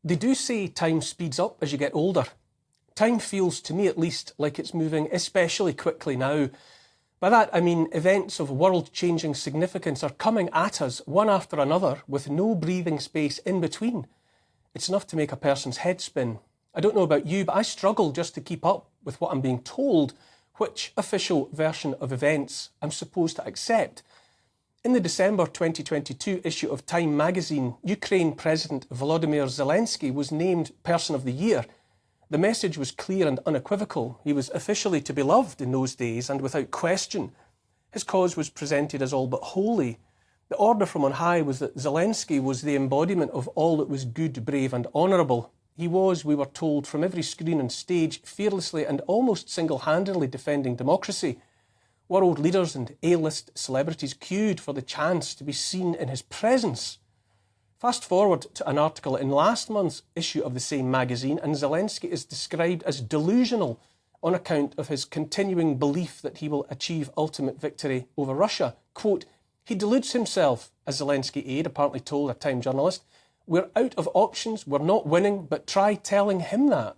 They do say time speeds up as you get older. Time feels, to me at least, like it's moving especially quickly now. By that I mean events of world-changing significance are coming at us one after another with no breathing space in between. It's enough to make a person's head spin. I don't know about you, but I struggle just to keep up with what I'm being told, which official version of events I'm supposed to accept. In the December 2022 issue of Time magazine, Ukraine President Volodymyr Zelensky was named Person of the Year. The message was clear and unequivocal. He was officially to be loved in those days and without question. His cause was presented as all but holy. The order from on high was that Zelensky was the embodiment of all that was good, brave and honourable. He was, we were told, from every screen and stage, fearlessly and almost single-handedly defending democracy. World leaders and A-list celebrities queued for the chance to be seen in his presence. Fast forward to an article in last month's issue of the same magazine, and Zelensky is described as delusional on account of his continuing belief that he will achieve ultimate victory over Russia. Quote, he deludes himself, a Zelensky aide apparently told a Time journalist. We're out of options, we're not winning, but try telling him that.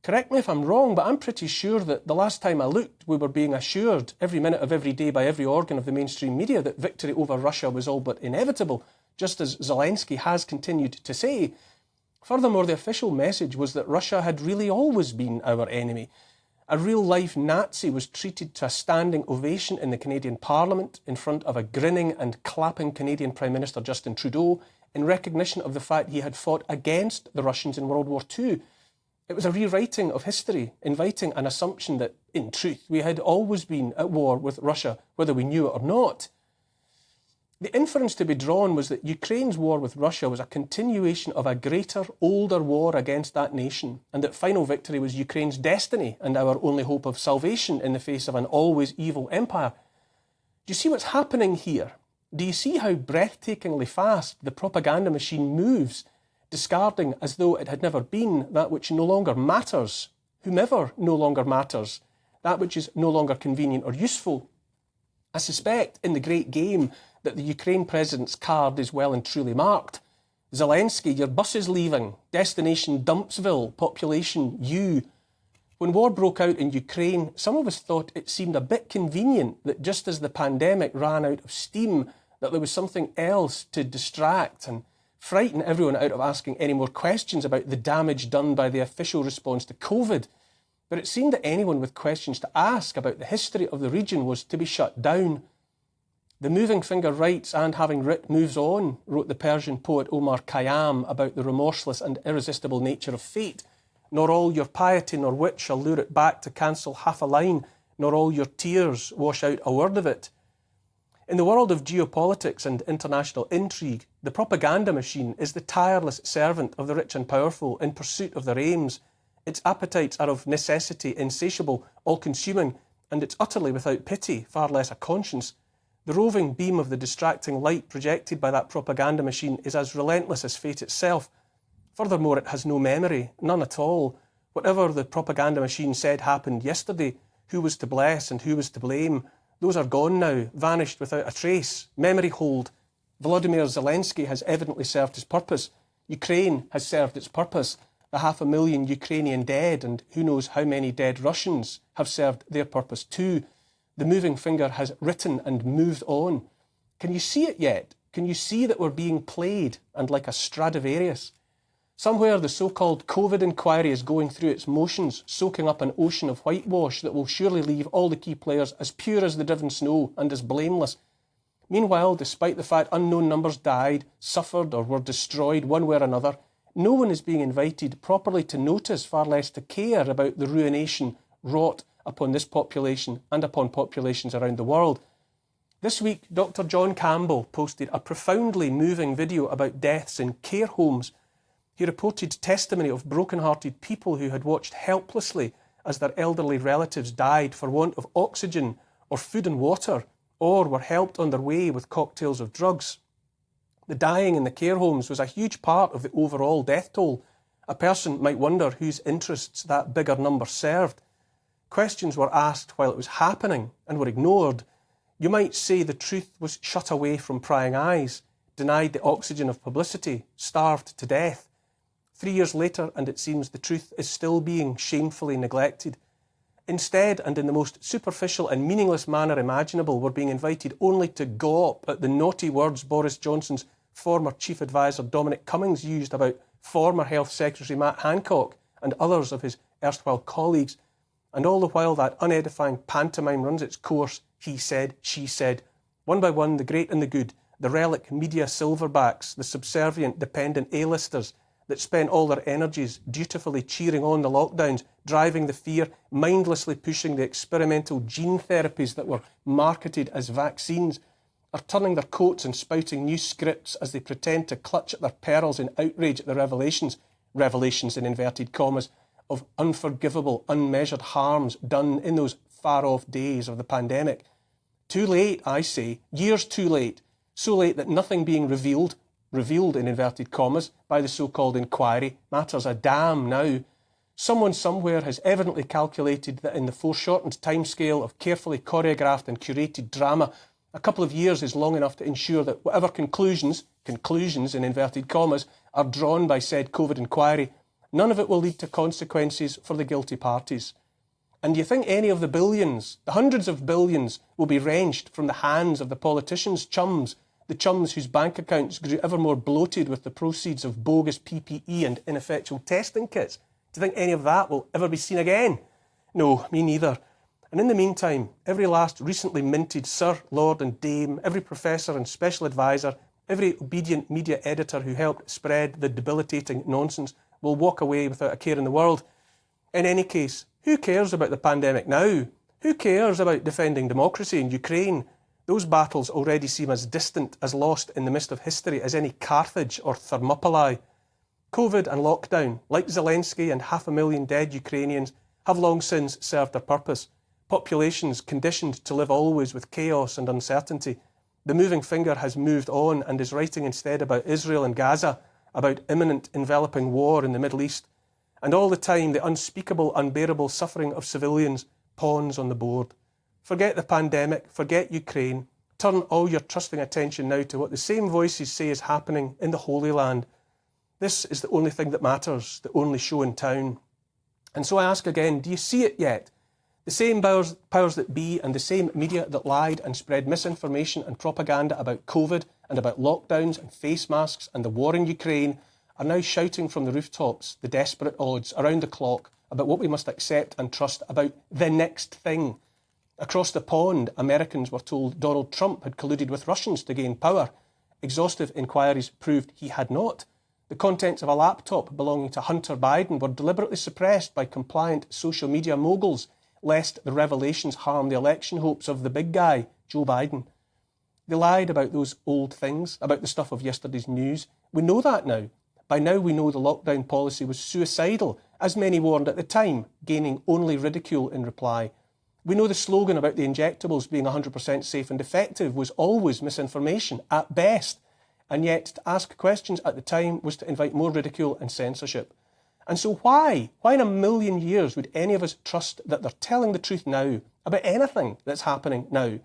Correct me if I'm wrong, but I'm pretty sure that the last time I looked, we were being assured every minute of every day by every organ of the mainstream media that victory over Russia was all but inevitable, just as Zelensky has continued to say. Furthermore, the official message was that Russia had really always been our enemy. A real-life Nazi was treated to a standing ovation in the Canadian Parliament in front of a grinning and clapping Canadian Prime Minister Justin Trudeau in recognition of the fact he had fought against the Russians in World War II. It was a rewriting of history, inviting an assumption that, in truth, we had always been at war with Russia, whether we knew it or not. The inference to be drawn was that Ukraine's war with Russia was a continuation of a greater, older war against that nation, and that final victory was Ukraine's destiny and our only hope of salvation in the face of an always evil empire. Do you see what's happening here? Do you see how breathtakingly fast the propaganda machine moves, discarding as though it had never been that which no longer matters, whomever no longer matters, that which is no longer convenient or useful? I suspect in the great game that the Ukraine president's card is well and truly marked. Zelensky, your bus is leaving. Destination Dumpsville, population you. When war broke out in Ukraine, some of us thought it seemed a bit convenient that just as the pandemic ran out of steam, that there was something else to distract and frighten everyone out of asking any more questions about the damage done by the official response to COVID. But it seemed that anyone with questions to ask about the history of the region was to be shut down. The moving finger writes, and having writ moves on, wrote the Persian poet Omar Khayyam about the remorseless and irresistible nature of fate. Nor all your piety nor wit shall lure it back to cancel half a line, nor all your tears wash out a word of it. In the world of geopolitics and international intrigue, the propaganda machine is the tireless servant of the rich and powerful in pursuit of their aims. Its appetites are of necessity insatiable, all-consuming, and it's utterly without pity, far less a conscience. The roving beam of the distracting light projected by that propaganda machine is as relentless as fate itself. Furthermore, it has no memory, none at all. Whatever the propaganda machine said happened yesterday, who was to bless and who was to blame, those are gone now, vanished without a trace. Memory hold. Volodymyr Zelensky has evidently served his purpose. Ukraine has served its purpose. The 500,000 Ukrainian dead, and who knows how many dead Russians, have served their purpose too. The moving finger has written and moved on. Can you see it yet? Can you see that we're being played, and like a Stradivarius? Somewhere the so-called COVID inquiry is going through its motions, soaking up an ocean of whitewash that will surely leave all the key players as pure as the driven snow and as blameless. Meanwhile, despite the fact unknown numbers died, suffered or were destroyed one way or another, no one is being invited properly to notice, far less to care about the ruination wrought upon this population and upon populations around the world. This week, Dr. John Campbell posted a profoundly moving video about deaths in care homes. He reported testimony of broken-hearted people who had watched helplessly as their elderly relatives died for want of oxygen or food and water, or were helped on their way with cocktails of drugs. The dying in the care homes was a huge part of the overall death toll. A person might wonder whose interests that bigger number served. Questions were asked while it was happening and were ignored. You might say the truth was shut away from prying eyes, denied the oxygen of publicity, starved to death. 3 years later, and it seems the truth is still being shamefully neglected. Instead, and in the most superficial and meaningless manner imaginable, we're being invited only to gawp at the naughty words Boris Johnson's former chief advisor Dominic Cummings used about former Health Secretary Matt Hancock and others of his erstwhile colleagues. And all the while that unedifying pantomime runs its course, he said, she said, one by one, the great and the good, the relic media silverbacks, the subservient dependent A-listers that spent all their energies dutifully cheering on the lockdowns, driving the fear, mindlessly pushing the experimental gene therapies that were marketed as vaccines, are turning their coats and spouting new scripts as they pretend to clutch at their pearls in outrage at the revelations in inverted commas, of unforgivable, unmeasured harms done in those far-off days of the pandemic. Too late, I say, years too late, so late that nothing being revealed in inverted commas, by the so-called inquiry matters a damn now. Someone somewhere has evidently calculated that in the foreshortened timescale of carefully choreographed and curated drama, a couple of years is long enough to ensure that whatever conclusions in inverted commas, are drawn by said COVID inquiry, none of it will lead to consequences for the guilty parties. And do you think any of the billions, the hundreds of billions, will be wrenched from the hands of the politicians' chums, the chums whose bank accounts grew ever more bloated with the proceeds of bogus PPE and ineffectual testing kits? Do you think any of that will ever be seen again? No, me neither. And in the meantime, every last recently minted Sir, Lord and Dame, every professor and special advisor, every obedient media editor who helped spread the debilitating nonsense will walk away without a care in the world. In any case, who cares about the pandemic now? Who cares about defending democracy in Ukraine? Those battles already seem as distant, as lost in the mist of history as any Carthage or Thermopylae. COVID and lockdown, like Zelensky and 500,000 dead Ukrainians, have long since served their purpose. Populations conditioned to live always with chaos and uncertainty. The moving finger has moved on and is writing instead about Israel and Gaza, about imminent enveloping war in the Middle East. And all the time, the unspeakable, unbearable suffering of civilians pawns on the board. Forget the pandemic, forget Ukraine. Turn all your trusting attention now to what the same voices say is happening in the Holy Land. This is the only thing that matters, the only show in town. And so I ask again, do you see it yet? The same powers that be and the same media that lied and spread misinformation and propaganda about COVID and about lockdowns and face masks and the war in Ukraine are now shouting from the rooftops the desperate odds around the clock about what we must accept and trust about the next thing. Across the pond, Americans were told Donald Trump had colluded with Russians to gain power. Exhaustive inquiries proved he had not. The contents of a laptop belonging to Hunter Biden were deliberately suppressed by compliant social media moguls, lest the revelations harm the election hopes of the big guy, Joe Biden. They lied about those old things, about the stuff of yesterday's news. We know that now. By now we know the lockdown policy was suicidal, as many warned at the time, gaining only ridicule in reply. We know the slogan about the injectables being 100% safe and effective was always misinformation, at best. And yet to ask questions at the time was to invite more ridicule and censorship. And so why in a million years would any of us trust that they're telling the truth now about anything that's happening now?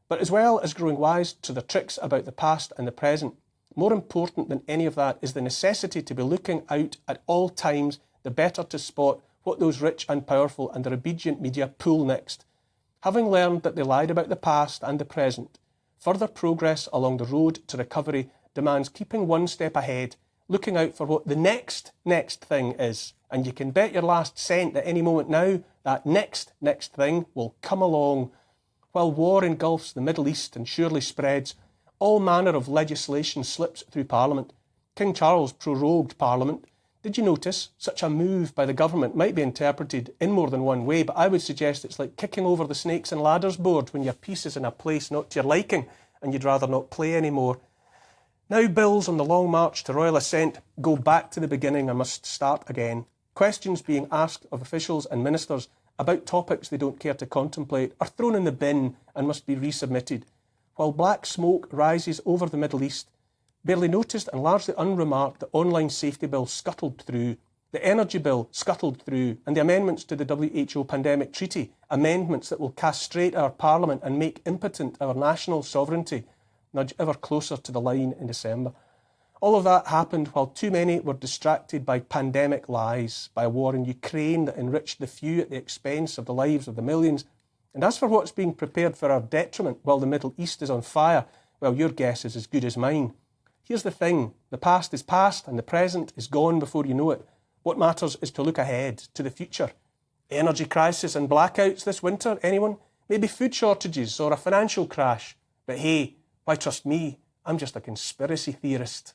But as well as growing wise to their tricks about the past and the present, more important than any of that is the necessity to be looking out at all times, the better to spot what those rich and powerful and their obedient media pull next. Having learned that they lied about the past and the present, further progress along the road to recovery demands keeping one step ahead, looking out for what the next thing is. And you can bet your last cent at any moment now that next thing will come along. While war engulfs the Middle East and surely spreads, all manner of legislation slips through Parliament. King Charles prorogued Parliament. Did you notice such a move by the government might be interpreted in more than one way, but I would suggest it's like kicking over the snakes and ladders board when your piece is in a place not to your liking and you'd rather not play anymore. Now bills on the long march to royal assent go back to the beginning and must start again. Questions being asked of officials and ministers about topics they don't care to contemplate are thrown in the bin and must be resubmitted. While black smoke rises over the Middle East, barely noticed and largely unremarked, the online safety bill scuttled through, the energy bill scuttled through, and the amendments to the WHO pandemic treaty, amendments that will castrate our parliament and make impotent our national sovereignty, nudge ever closer to the line in December. All of that happened while too many were distracted by pandemic lies, by a war in Ukraine that enriched the few at the expense of the lives of the millions. And as for what's being prepared for our detriment while the Middle East is on fire, well, your guess is as good as mine. Here's the thing, the past is past and the present is gone before you know it. What matters is to look ahead, to the future. Energy crisis and blackouts this winter, anyone? Maybe food shortages or a financial crash. But hey, why trust me? I'm just a conspiracy theorist.